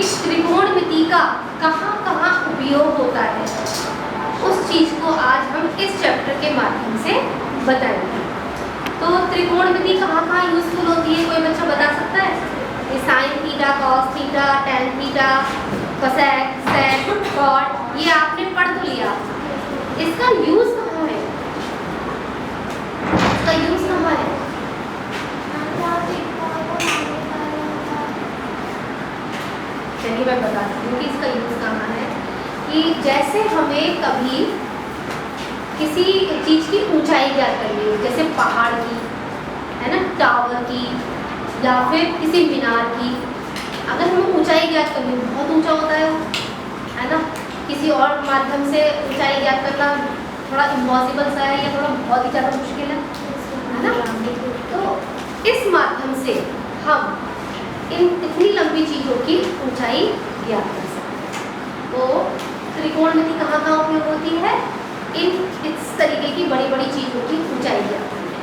कि त्रिकोणमिति का कहाँ कहाँ उपयोग होता है, उस चीज़ को आज हम इस चैप्टर के माध्यम से बताएंगे। तो त्रिकोणमिति कहाँ कहाँ यूजफुल होती है, कोई बच्चा बता सकता है? ये sine theta, cos theta, tan theta, cosec, sec, cot, ये आपने पढ़ तो लिया। इसका यूज कहाँ है? इसका यूज कहाँ है? चलिए मैं बताती हूँ कि इसका यूज कहाँ है। कि जैसे हमें कभी किसी चीज की ऊंचाई ज्ञात करनी हो, जैसे पहाड़ की, है ना, टावर की, या फिर किसी मीनार की, अगर हमें ऊंचाई ज्ञात करनी हो, बहुत ऊंचा होता है ना, किसी और माध्यम से ऊंचाई ज्ञात करना थोड़ा इम्पॉसिबल सा है या थोड़ा बहुत ही ज़्यादा मुश्किल है ना। तो इस माध्यम से हम इतनी लंबी चीज़ों की ऊंचाई ज्ञात कर सकते हैं। तो त्रिकोणमिति कहाँ कहाँ उपयोग होती है? इस तरीके की बड़ी बड़ी चीज़ों की ऊंचाई ज्ञात करने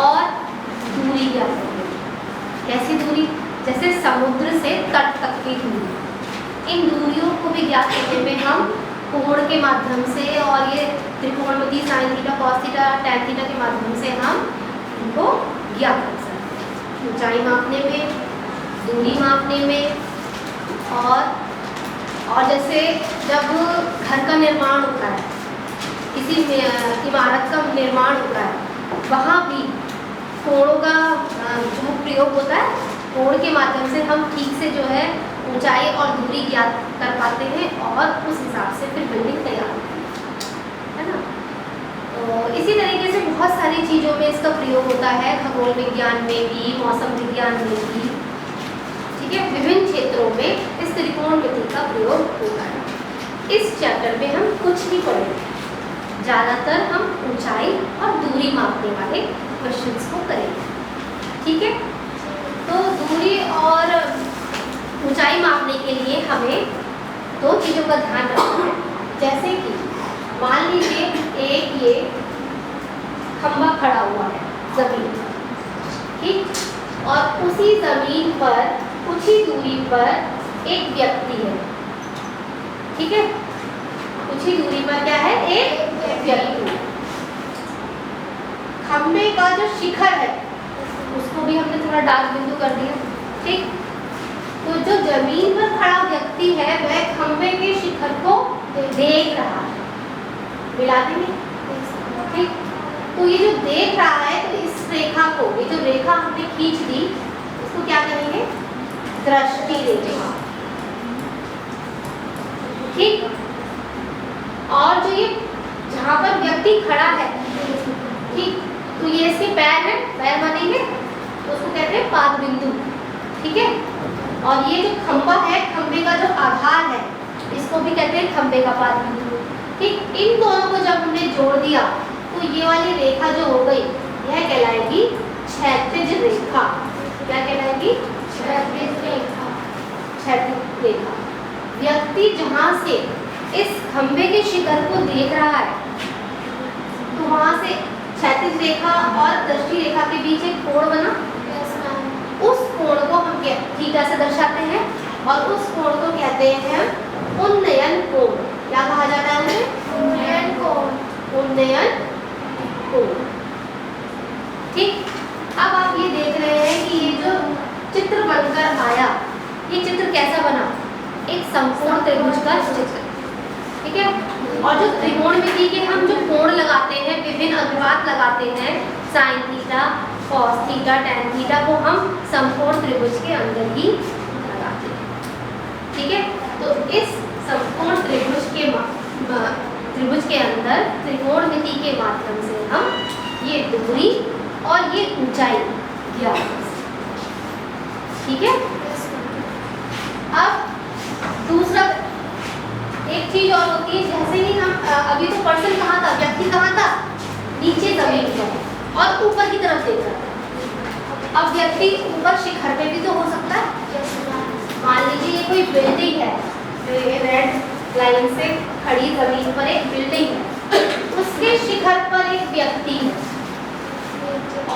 और दूरी ज्ञात करने। कैसी दूरी? जैसे समुद्र से तट तक की दूरी। इन दूरियों को भी ज्ञात करने में हम कोण के माध्यम से और ये त्रिकोणमिति sine theta, cos theta, tan theta के माध्यम से हम इनको ज्ञात कर सकते हैं। ऊंचाई मापने में, दूरी मापने में, और जैसे जब घर का निर्माण होता है, किसी इमारत का निर्माण होता है, वहाँ भी कोणों का जो प्रयोग होता है, कोण के माध्यम से हम ठीक से जो है ऊंचाई और दूरी ज्ञात कर पाते हैं और उस हिसाब से फिर बिल्डिंग तैयार होती है ना। तो इसी तरीके से बहुत सारी चीज़ों में इसका प्रयोग होता है, खगोल विज्ञान में भी, मौसम विज्ञान में भी, ठीक है, विभिन्न क्षेत्रों में इस त्रिकोणमिति का प्रयोग होता है। इस चैप्टर में हम कुछ नहीं पढ़ेंगे, ज़्यादातर हम ऊंचाई और दूरी मापने वाले क्वेश्चंस को करेंगे, ठीक है। तो दूरी और ऊंचाई मापने के लिए हमें दो चीज़ों का ध्यान रखना है। जैसे कि मान लीजिए एक ये खंभा खड़ा हुआ है जमीन पर, ठीक, और उसी जमीन पर कुछ ही दूरी पर एक व्यक्ति है, ठीक है, कुछ ही दूरी पर क्या है? एक व्यक्ति। खंभे का जो शिखर है उसको भी हमने थोड़ा डार्क बिंदु कर दिया, ठीक। तो जो जमीन पर खड़ा व्यक्ति है वह खंभे के शिखर को देख रहा है, मिला देंगे, ठीक। तो ये जो देख रहा है, तो इस रेखा को, ये जो रेखा हमने खींच दी, इसको क्या कहेंगे? दृष्टि रेखा, ठीक। और जो ये जहाँ पर व्यक्ति खड़ा है, ठीक, तो ये इसके पैर हैं, पैर बनेंगे, तो उसको कहते हैं पाद बिंदु, ठीक है। और ये जो खंभा है, खंभे का जो आधार है, इसको भी कहते हैं खंभे का पाद बिंदु, ठीक। इन दोनों को जब हमने जोड़ दिया तो ये वाली रेखा जो हो गई, यह कहलाएगी क्षैतिज रेखा। क्या कहलाएगी? क्षैतिज रेखा। क्षैतिज रेखा। व्यक्ति जहाँ से इस खंभे के शिखर को देख रहा है, तो वहाँ से क्षैतिज रेखा और दृष्टि रेखा के बीच एक कोण बना, उस कोण को हम थीटा से दर्शाते हैं और उस कोण को कहते हैं उन्नयन कोण। क्या कहा जाता है उन्हें? उन्नयन कोण। उन्नयन कोण, ठीक। अब आप ये देख रहे हैं कि ये जो चित्र बनकर आया, ये चित्र कैसा बना? एक संपूर्ण त्रिभुज का चित्र, ठीक है। और जो त्रिकोणमिति के हम जो कोण लगाते हैं, विभिन्न अनुपात लगाते हैं, sign theta, cos theta, tan theta, को हम समकोण त्रिभुज के अंदर ही लगाते हैं, ठीक है। तो इस समकोण त्रिभुज के अंदर त्रिकोणमिति के माध्यम से हम ये दूरी और ये ऊंचाई ज्ञात कर सकते हैं, ठीक है। अब दूसरा एक चीज और होती है, जैसे ही हम अभी तो पर्सन कहाँ था, व्यक्ति कहाँ था? नीचे जमीन पर, और ऊपर की तरफ देख रहा था। अब व्यक्ति ऊपर शिखर पे भी तो हो सकता है। मान लीजिए ये कोई बिल्डिंग है, ये रेड लाइन से खड़ी जमीन पर एक बिल्डिंग है, उसके शिखर पर एक व्यक्ति है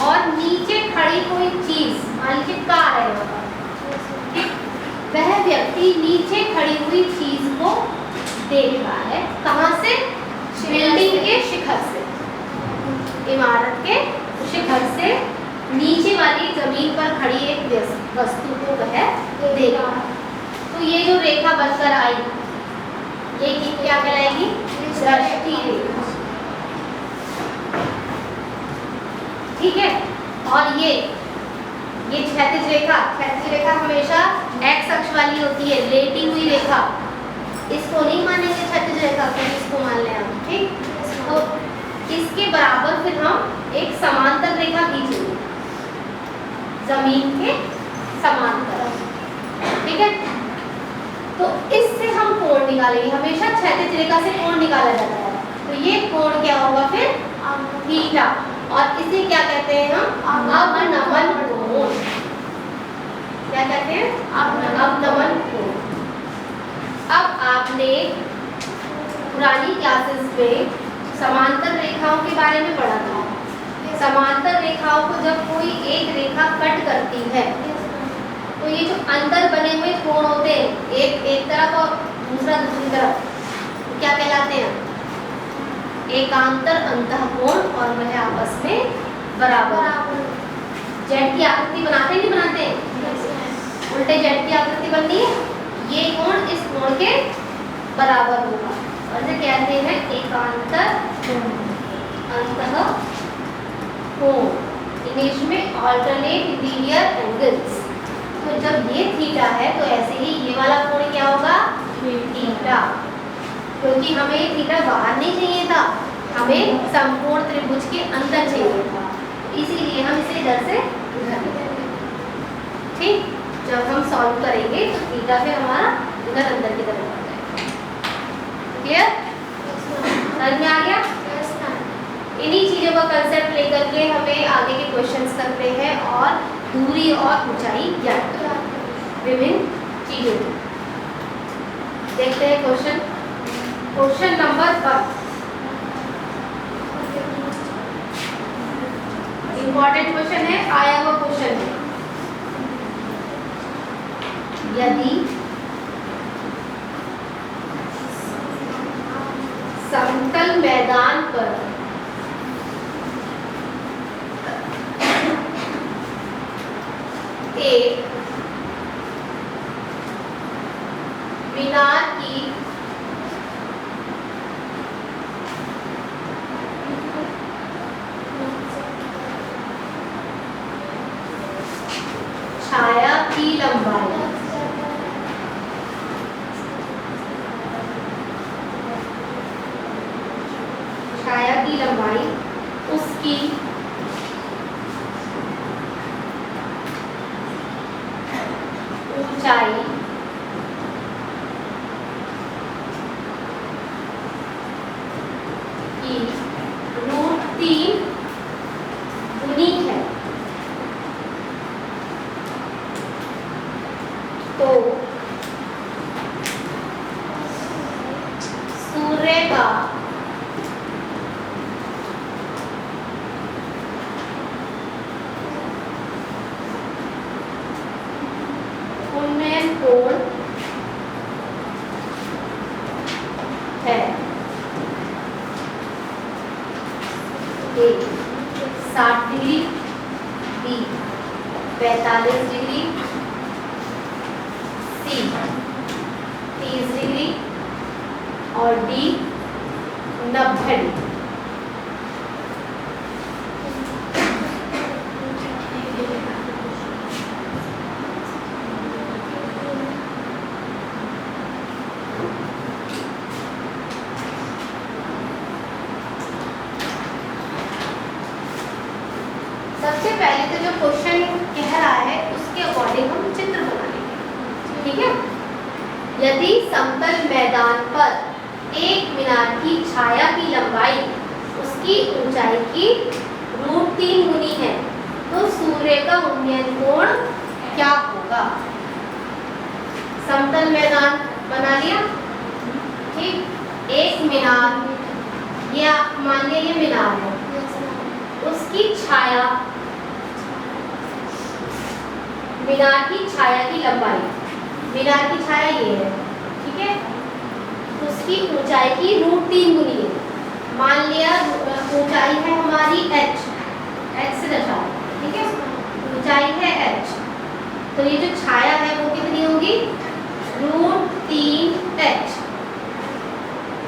और नीचे खड़ी कोई चीज, मान लीजिए कार है, वह व्यक्ति व्यक्ति नीचे खड़ी हुई चीज को देख रहा है। कहाँ से? बिल्डिंग के शिखर से, इमारत के शिखर से नीचे वाली जमीन पर खड़ी एक वस्तु को वह देख रहा है। तो ये जो रेखा बनकर आई, ये क्या कहलाएगी? दृष्टि रेखा। ठीक है। और ये क्षैतिज रेखा हमेशा एक्स अक्ष वाली होती है, लेटी हुई रेखा। इसको नहीं मानेंगे क्षैतिज रेखा को, इसको मान लें हम। ठीक। तो इसके बराबर फिर हम एक समांतर रेखा खींचेंगे, जमीन के समांतर। ठीक है। तो इससे हम कोण निकालेंगे। हमेशा क्षैतिज रेखा से कोण निकाला जाता है। तो ये कोण क्या होगा फिर? थीटा। और इसे क्या कहते हैं हम? अवनमन कोण। क्या कहते हैं? अवनमन कोण। अब आपने पुरानी क्लासेस में समांतर रेखाओं के बारे में पढ़ा था। समांतर रेखाओं को जब कोई एक रेखा कट करती है तो ये जो अंतर बने हुए कोण होते हैं, एक तरफ और दूसरा दूसरी तरफ, क्या कहलाते हैं? एकांतर अंतःकोण, और वह आपस में बराबर। जेड की आकृति बनाते नहीं बनाते? उल्टे जेड की आकृति बननी है। ये कोण इस कोण के बराबर होगा, और इसे कहते हैं एकांतर अंतःकोण। इंग्लिश में ऑल्टरनेट लीनियर एंगल्स। तो जब ये थीटा है तो ऐसे ही ये वाला कोण क्या होगा? थीटा। क्योंकि हमें थीटा बाहर नहीं चाहिए था, हमें समकोण त्रिभुज के अंदर चाहिए था, इसीलिए हम इसे इधर से उधर ले जाएंगे। ठीक। जब हम सॉल्व करेंगे तो थीटा फिर हमारा इधर अंदर की तरफ आ जाएगा। क्लियर? समझ में आ गया? इन्हीं चीजों का कंसेप्ट लेकर के हमें आगे के क्वेश्चंस करते हैं और दूरी और ऊंचाई ज्ञात विभिन्न चीजों की। देखते हैं क्वेश्चन नंबर 1। इंपॉर्टेंट क्वेश्चन है, आया हुआ क्वेश्चन है। यदि समतल मैदान पर एक मीनार की छाया की लंबाई उसकी ऊंचाई की √3 गुनी है, तो सूर्य का उन्नयन कोण है 60 डिग्री, बी 45 डिग्री, सी 30 डिग्री और डी 90 डिग्री। सबसे पहले तो जो क्वेश्चन कह रहा है उसके अकॉर्डिंग हम चित्र बना लेंगे। ठीक है। यदि समतल मैदान पर एक मीनार की छाया की लंबाई उसकी ऊंचाई की √3 गुनी है, तो सूर्य का उन्नयन कोण क्या होगा? समतल मैदान बना लिया। ठीक। एक मीनार, ये मान लिया ये मीनार है, उसकी छाया, मीनार की छाया की लंबाई मीनार की छाया ये है, ठीक है। उसकी ऊंचाई की √3 गुनी है। मान लिया ऊंचाई है हमारी h, h से दर्शाओ, ठीक है। ऊंचाई है h, तो ये जो छाया है वो कितनी होगी? √3h,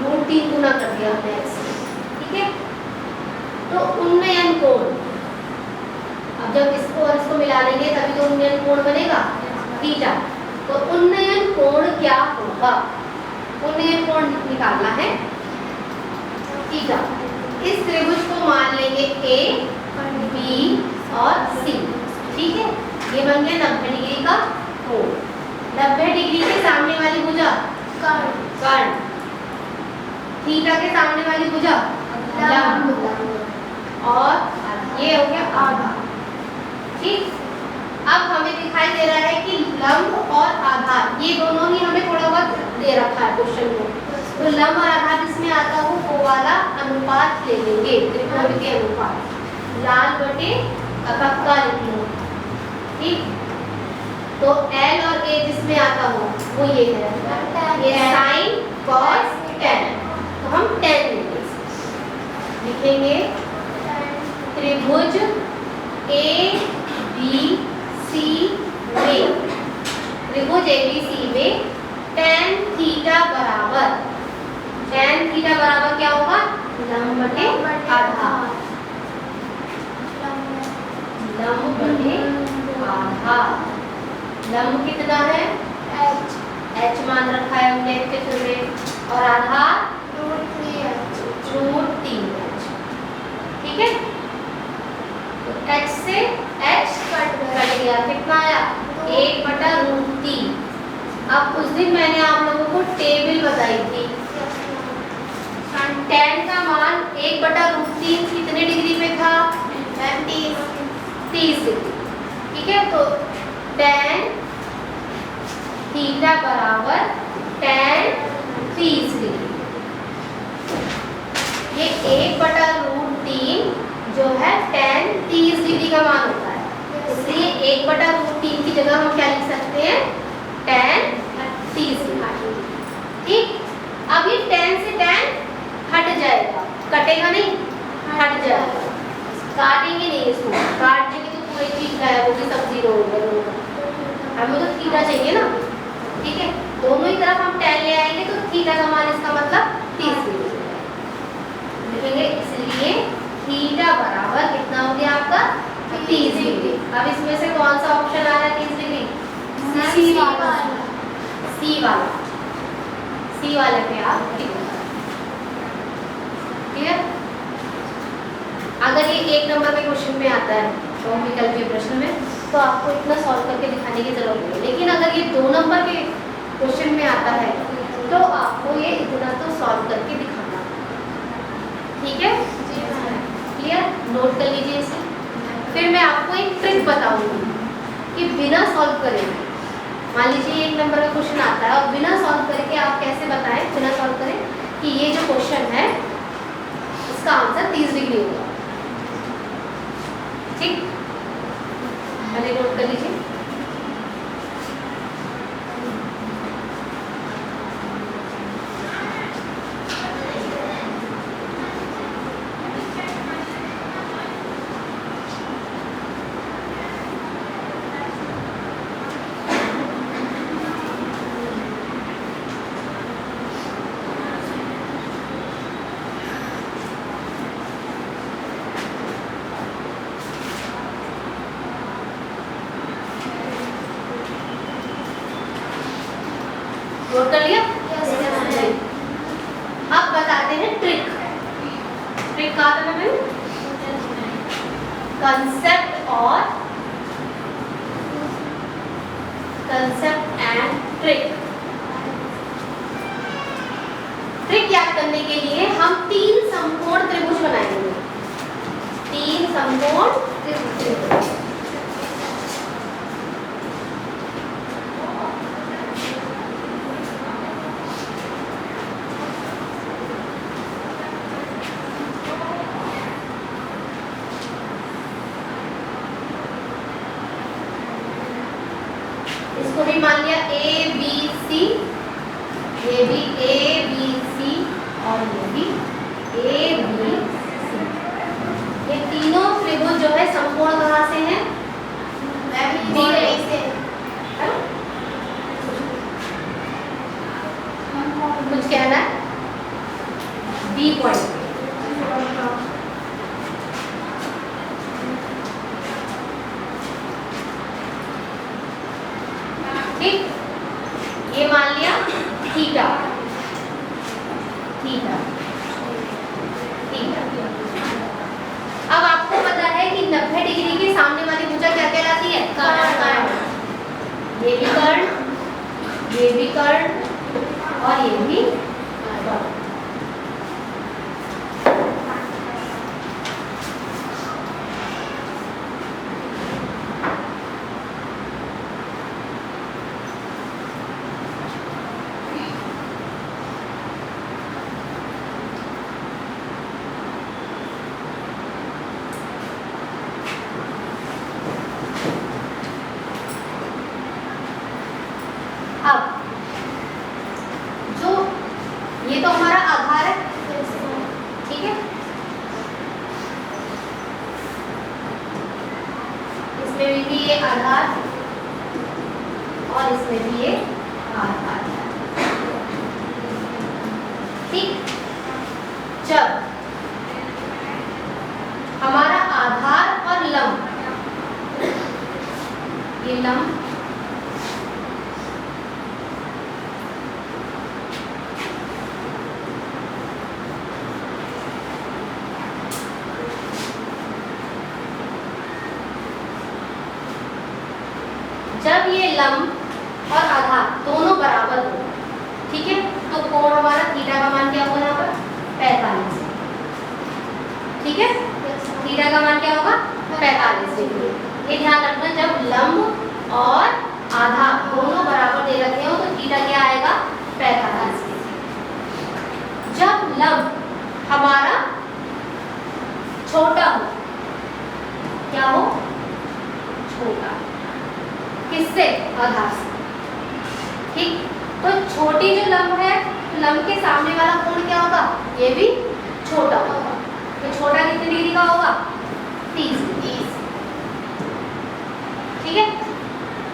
√3 गुना कर दिया हमने x, ठीक है। तो उन्नयन कोण, अब जब इसको और इसको मिला लेंगे तभी तो उन्नयन कोण बनेगा, थीटा। तो उन्नयन कोण क्या होगा? उन्नयन कोण निकालना है थीटा। इस त्रिभुज को मान लेंगे A, B और C, ठीक है। ये बन गया 90 डिग्री का कोण। 90 डिग्री के सामने वाली भुजा कर्ण, थीटा के सामने वाली भुजा लंब, और ये हो गया आधा, ठीक। अब हमें दिखाई दे रहा है कि लंब और आधार ये दोनों ही हमें थोड़ा बहुत दे रखा है क्वेश्चन को। तो लंब और आधार जिसमें आता हो वो वाला अनुपात ले लेंगे, त्रिकोणमितीय अनुपात, लाल बटे कक्का लिख लो, ठीक। तो L और A जिसमें आता हो वो ये है, ये sin cos tan, तो हम tan लिखेंगे। त्रिभुज ABC में, त्रिभुज ABC में tan थीटा बराबर, tan थीटा बराबर क्या होगा? लंब बटे आधार, लंब बटे आधार। लंब कितना है? h मान रखा है हमने चित्र में, और आधार √3h, ठीक है। तो h से h कट गया, कितना आया? 1/√3। अब उस दिन मैंने आप लोगों को टेबल बताई थी, tan का मान 1/√3 कितने डिग्री पे था? 30 डिग्री, ठीक है। तो tan थीटा बराबर tan 30 डिग्री। ये 1/√3 जो है tan 30 डिग्री का मान होता है, इसलिए 1/√3 की जगह हम क्या लिख सकते हैं? tan 30 लिखेंगे, ठीक। अब ये tan से tan हट जाएगा, कटेगा नहीं, हट जाएगा, काटेंगे नहीं इसको, काट देंगे तो पूरी चीज गायब होगी, सब जीरो हो गया। हमें तो थीटा चाहिए ना, ठीक है। दोनों ही तरफ हम tan ले आएंगे तो थीटा का मान इसका मतलब 30 डिग्री लिखेंगे, इसलिए थीटा बराबर कितना हो गया आपका? 30 डिग्री। अब इसमें से कौन सा ऑप्शन आ रहा है 30 डिग्री? सी वाला, सी वाले पे आप क्लियर। अगर ये 1 नंबर के क्वेश्चन में आता है तो विकल्प के प्रश्न में, तो आपको इतना सॉल्व करके दिखाने की जरूरत नहीं है। लेकिन अगर ये 2 नंबर के क्वेश्चन में आता है तो आपको ये इतना तो सॉल्व करके दिखाना, ठीक है, क्लियर। नोट कर लीजिए इसे। फिर मैं आपको एक ट्रिक बताऊंगी कि बिना सॉल्व करे, मान लीजिए 1 नंबर का क्वेश्चन आता है और बिना सॉल्व करके आप कैसे बताएं, बिना सॉल्व करें कि ये जो क्वेश्चन है इसका आंसर 30 डिग्री होगा, ठीक। पहले नोट कर लीजिए। नोट कर लिया? अब बताते हैं ट्रिक। ट्रिक कहा था मैंने? कंसेप्ट और कंसेप्ट एंड ट्रिक। ट्रिक याद करने के लिए हम 3 समकोण त्रिभुज बनाएंगे, 3 समकोण त्रिभुज। इसको भी मान मान लिया ए बी सी, ये भी ए बी सी और ये भी ए बी सी। ये तीनों त्रिभुज जो है समकोण कहाँ से हैं? दी गई से। कुछ कहना है? B point. ठीक, ये मान लिया थीटा, थीटा, थीटा। अब आपको पता है कि 90 डिग्री के सामने वाली भुजा क्या कहलाती है? कर्ण। ये भी कर्ण, ये भी कर्ण और ये भी कर्ण। अब जो ये तो हमारा आधार है, ठीक है, इसमें भी ये आधार और इसमें भी ये आधार। ठीक, जब हमारा आधार और लंब, ये लंब जब ये लंब और आधार दोनों बराबर हो, ठीक है, तो कोण हमारा थीटा का मान क्या होगा यहाँ पर? 45। ठीक है, थीटा का मान क्या होगा? 45 डिग्री। ये ध्यान रखना, जब लंब और आधार दोनों बराबर दे रखे हो तो थीटा क्या आएगा? 45 डिग्री। जब लंब हमारा छोटा हो, क्या हो? छोटा। किससे? आधार से। ठीक, तो छोटी जो लंब है, लंब के सामने वाला कोण क्या होगा? ये भी छोटा होगा। तो छोटा कितने डिग्री का होगा? 30। ठीक है,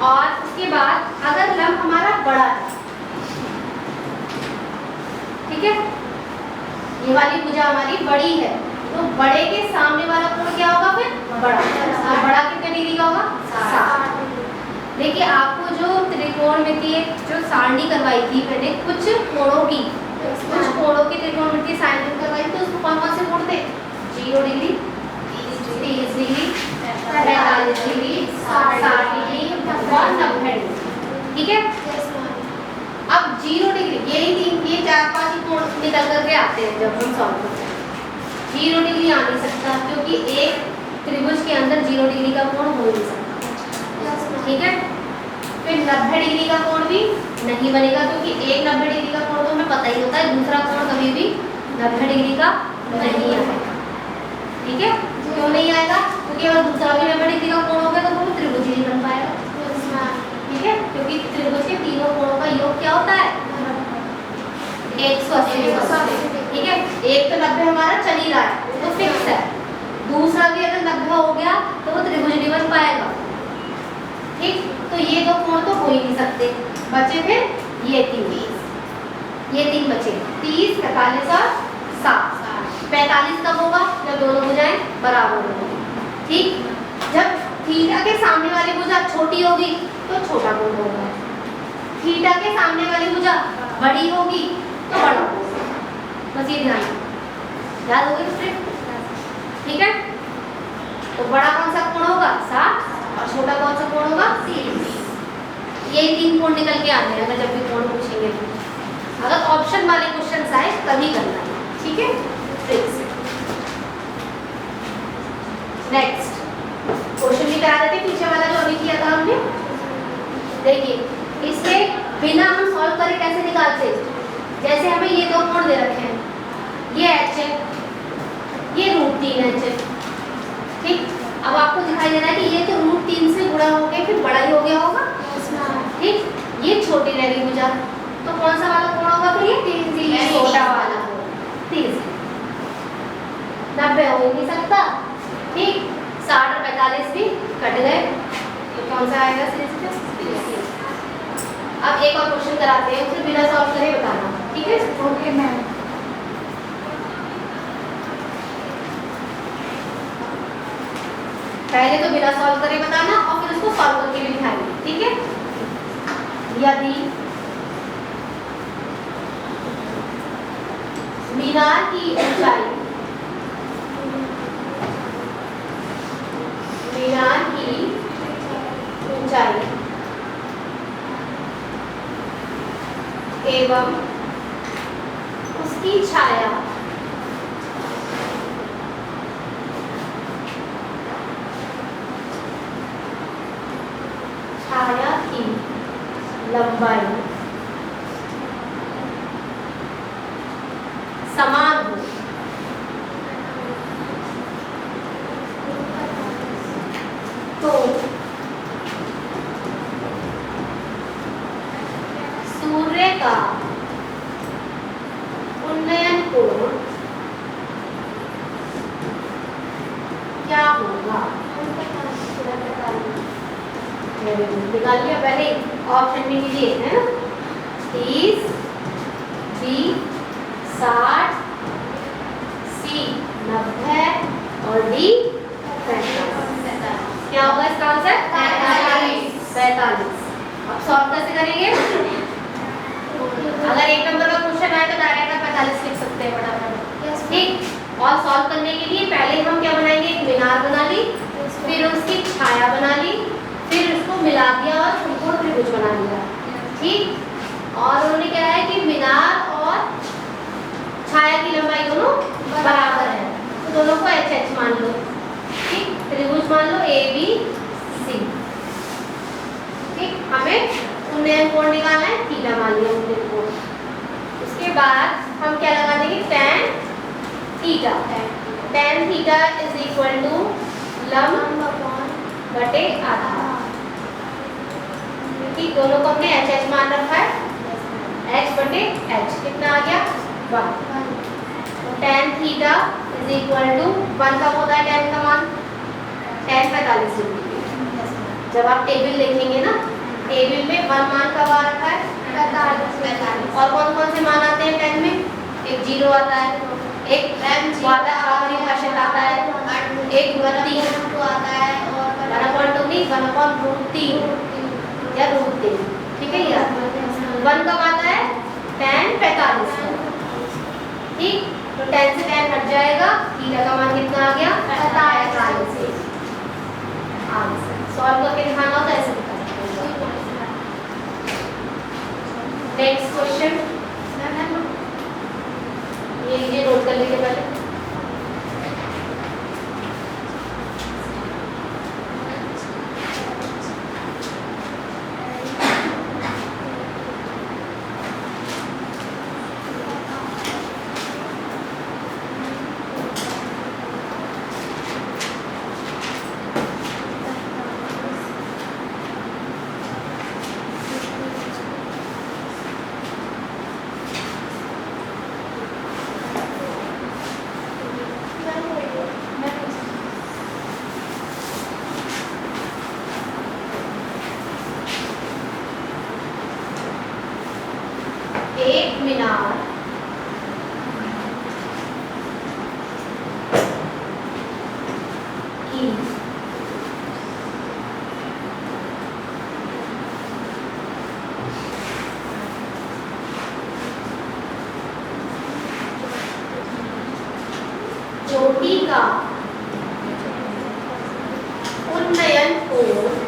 और उसके बाद अगर लंब हमारा बड़ा है, ठीक है, ये वाली भुजा हमारी बड़ी है, तो बड़े के सामने वाला कोण क्या होगा फिर? बड़ा। तो बड़ा कितने डिग्री का होगा? 60। देखिए, आपको जो त्रिकोणमितीय जो सारणी करवाई थी मैंने, कुछ कोणों की त्रिकोणमितीय सारणी करवाई, तो उसको कौन से कोण थे? 0 डिग्री, 30 डिग्री, 45 डिग्री, 60 डिग्री और 90 डिग्री। ठीक है, अब 0 डिग्री, ये 4-5 कोण निकल करके आते हैं जब हम सॉल्व करते हैं। 0 डिग्री आ नहीं सकता, क्योंकि एक त्रिभुज के अंदर 0 डिग्री का कोण हो नहीं सकता। ठीक है, फिर 90 डिग्री का कोण भी नहीं बनेगा, क्योंकि एक 90 डिग्री का कोण तो हमें पता ही होता है, दूसरा कोण कभी भी 90 डिग्री का नहीं आएगा। ठीक है, क्यों नहीं आएगा? क्योंकि अगर दूसरा भी 90 डिग्री का कोण होगा तो वो त्रिभुज ही नहीं बन पाएगा। ठीक है, क्योंकि त्रिभुज के तीनों कोणों का योग क्या होता है? 180। ठीक है, एक तो 90 हमारा चल ही रहा है तो फिक्स है, दूसरा भी अगर 90 हो गया तो वो त्रिभुज नहीं बन पाएगा। ठीक, तो ये दो कोण तो हो ही नहीं सकते, बचे फिर ये 3 बचे, 30, 45 और 60। 45 कब होगा? जब दोनों भुजाएं बराबर होंगी। ठीक, जब थीटा के सामने वाली भुजा छोटी होगी तो छोटा कोण होगा, थीटा के सामने वाली भुजा बड़ी होगी तो बड़ा होगा। बस ये ध्यान याद होगी स्ट्रिक्ट। ठीक है, तो बड़ा कौन सा कोण होगा? 60, और छोटा कौन सा कोण होगा? 30। यही 3 कोण निकल के आते हैं अगर जब भी कोण पूछेंगे तो। अगर ऑप्शन वाले क्वेश्चन आए तभी करना है। ठीक है, नेक्स्ट क्वेश्चन भी करा देते पीछे वाला जो अभी किया था हमने। देखिए, इसे बिना हम सॉल्व करे कैसे निकालते? जैसे हमें ये दो कोण दे रखे हैं, ये h है, ये √3h है। ठीक, अब आपको दिखाई दे रहा है कि ये तो √3 से गुणा हो गया फिर बड़ा ही हो गया होगा। ठीक, ये छोटी रहेगी भुजा, तो कौन सा वाला कोण होगा फिर ये छोटा वाला 30। 90 हो ही नहीं सकता, ठीक। 60 और 45 भी कट गए, तो कौन सा आएगा सीरीज में? अब एक और क्वेश्चन कराते हैं, उसे बिना सॉल्व करे बताना, ठीक है? Okay ma'am. पहले तो बिना सॉल्व करे बताना और फिर उसको सॉल्व करके भी दिखाएंगे, ठीक है? यदि मीनार की ऊंचाई एवं उसकी छाया की लंबाई समान हो तो सूर्य का उन्नयन कोण क्या होगा? निकाल लिया पहले, ऑप्शन में लीजिए, है ना? 30, बी 60, सी 90 और डी 45। क्या होगा इसका आंसर? 45। अब सॉल्व कैसे करेंगे? अगर एक नंबर का क्वेश्चन आए तो डायरेक्ट आप 45 लिख सकते हैं फटाफट, ठीक। और सॉल्व करने के लिए पहले हम क्या बनाएंगे? एक मीनार बना ली, फिर उसकी छाया बना ली, फिर उसको मिला दिया और त्रिकोण त्रिभुज बना लिया, ठीक। और उन्होंने क्या है कि मीनार और छाया की लंबाई दोनों बराबर है, तो दोनों को एच एच मान लो, ठीक। त्रिभुज मान लो ए बी सी, ठीक। हमें उन्नयन कोण निकालना है, थीटा मान लिया उन्नयन कोण। उसके बाद हम क्या लगा देंगे? tan theta. tan theta is equal to लंब बटे आधार, ठीक। दोनों को हमने एच एच मान रखा है, एच बटे एच कितना आ गया? 1। tan theta is equal to 1 कब होता है tan का मान? tan 45 degree. जब आप टेबल देखेंगे ना, टेबल में 1 मान कब आ रखा है? 45। और कौन कौन से मान आते हैं tan में? एक 0 आता है, एक आखिरी भाषण आता है, एक 1/3 आता है और 1/2 नहीं 1/√3 या √3, ठीक है यार। 1 कब आता है? tan 45, ठीक। तो tan से tan हट जाएगा, थीटा का मान कितना आ गया? 45। आंसर सॉल्व करके दिखाना हो तो ऐसे दिखा सकते हैं। नेक्स्ट क्वेश्चन ये लीजिए, नोट कर लीजिए पहले। एक मीनार की चोटी का उन्नयन कोण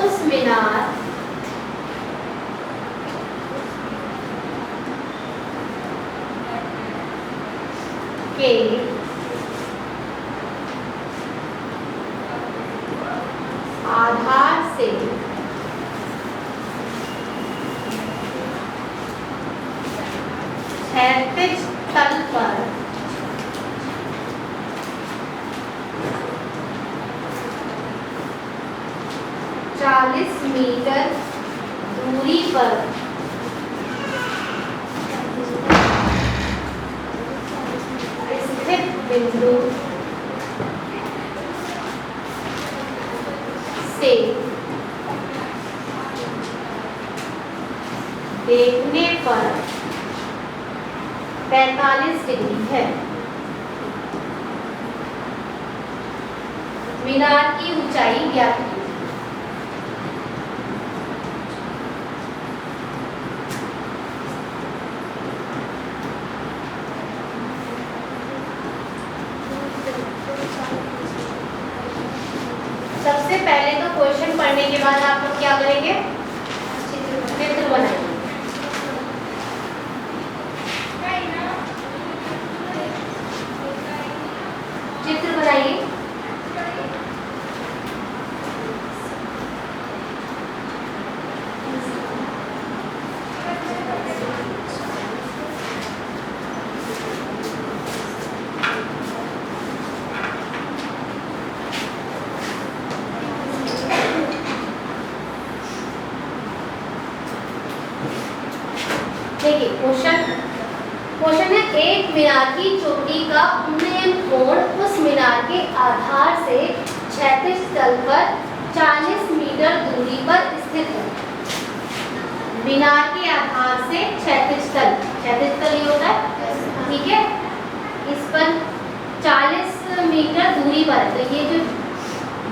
उस मीनार के आधार से क्षैतिज तल पर 40 मीटर दूरी पर स्थित बिंदु से देखने पर 45 डिग्री है। मीनार की ऊंचाई ज्ञात कीजिए। सबसे पहले तो क्वेश्चन पढ़ने के बाद आप लोग क्या करेंगे? चित्र बनाएंगे। चित्र बनाइए। देखिए क्वेश्चन है, एक मीनार की चोटी का उन्नयन कोण उस मीनार के आधार से क्षैतिज तल पर 40 मीटर दूरी पर स्थित है। मीनार के आधार से क्षैतिज तल ये होता है, ठीक है, इस पर 40 मीटर दूरी पर है। तो ये जो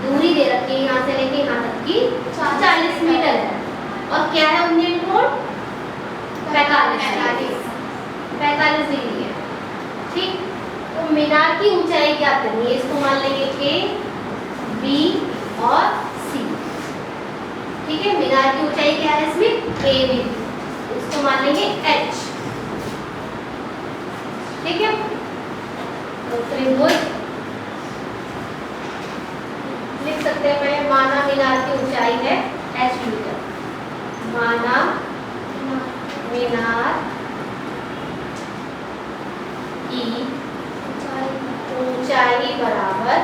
दूरी दे रखी है यहाँ से लेके यहाँ तक की 40 मीटर है। और क्या है उन्नयन कोण? 45 डिग्री है। ठीक, तो मीनार की ऊंचाई क्या करनी है? इसको मान लेंगे A, B और C। ठीक है, मीनार की ऊंचाई क्या है इसमें? A, B। इसको मान लेंगे H। ठीक है, तो त्रिभुज लिख सकते हैं। पहले माना मीनार की ऊंचाई है H मीटर। माना मीनार की ऊंचाई बराबर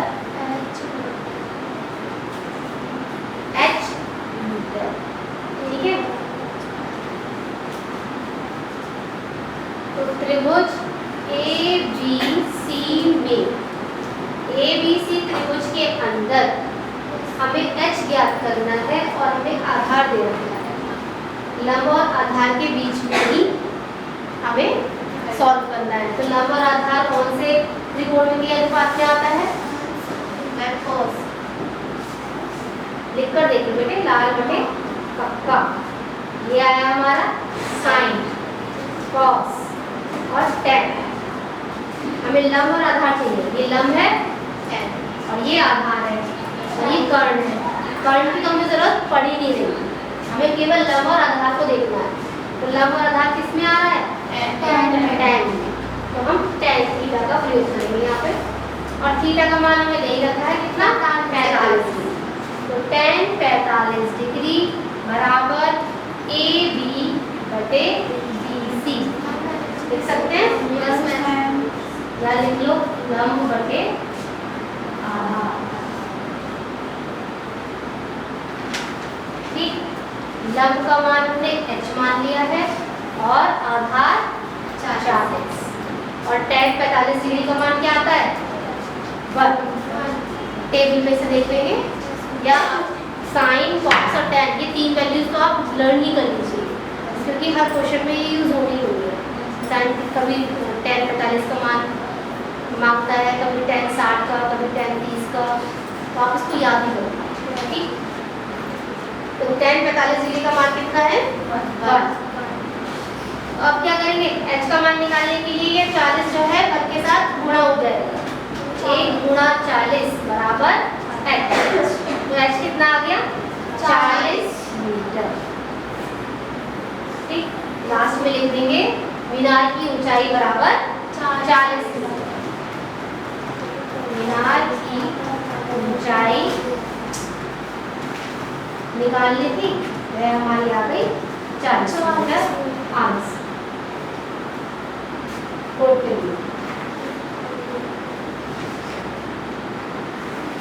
H मीटर। ठीक है, तो त्रिभुज ABC में ABC त्रिभुज के अंदर हमें H ज्ञात करना है और हमें आधार दे रखना है। लंब और आधार के बीच में ही हमें सॉल्व करना है। तो लंब और आधार कौन से त्रिकोण के अनुपात में आता है? cos। लिख कर देखिए बेटे, लाल बटे कक्का। ये आया हमारा साइन, cos और tan। हमें लंब और आधार चाहिए। ये लंब है और ये आधार है और ये कर्ण है। कर्ण की तो हमें जरूरत पड़ी नहीं रही, हमें केवल लंब और आधार को देखना है। तो लंब और आधार किस में आ रहा है? tan। तो हम tan थीटा का प्रयोग करेंगे यहाँ पे। और थीटा का मान हमें दे रखा है कितना? 45 डिग्री। तो tan 45 डिग्री बराबर AB बटे BC। लिख सकते हैं? या लिख लो लंब बटे आधार। ठीक, लंब का मान हमने H मान लिया है और आधार 40 और tan 45 डिग्री का मान क्या आता है? 1। टेबल में से देख लेंगे, या साइन, कॉस और tan, ये तीन वैल्यूज तो आप लर्न ही कर लीजिए क्योंकि हर क्वेश्चन में ये यूज होनी होगी। साइन कभी tan 45 का मान मांगता है, कभी tan 60 का, कभी tan 30 का, तो आप इसको याद ही करो। ठीक, तो tan 45 डिग्री का मान कितना है? 1। अब क्या करेंगे? H का मान निकालने के लिए ये 40 जो है 1 के साथ गुणा हो जाएगा। 1 गुणा 40 बराबर H। तो H कितना आ गया? 40 मीटर। ठीक, लास्ट में लिख देंगे मीनार की ऊंचाई बराबर 40 मीटर। मीनार की ऊंचाई निकालनी थी, वह हमारी आ गई 40 मीटर। आंसर।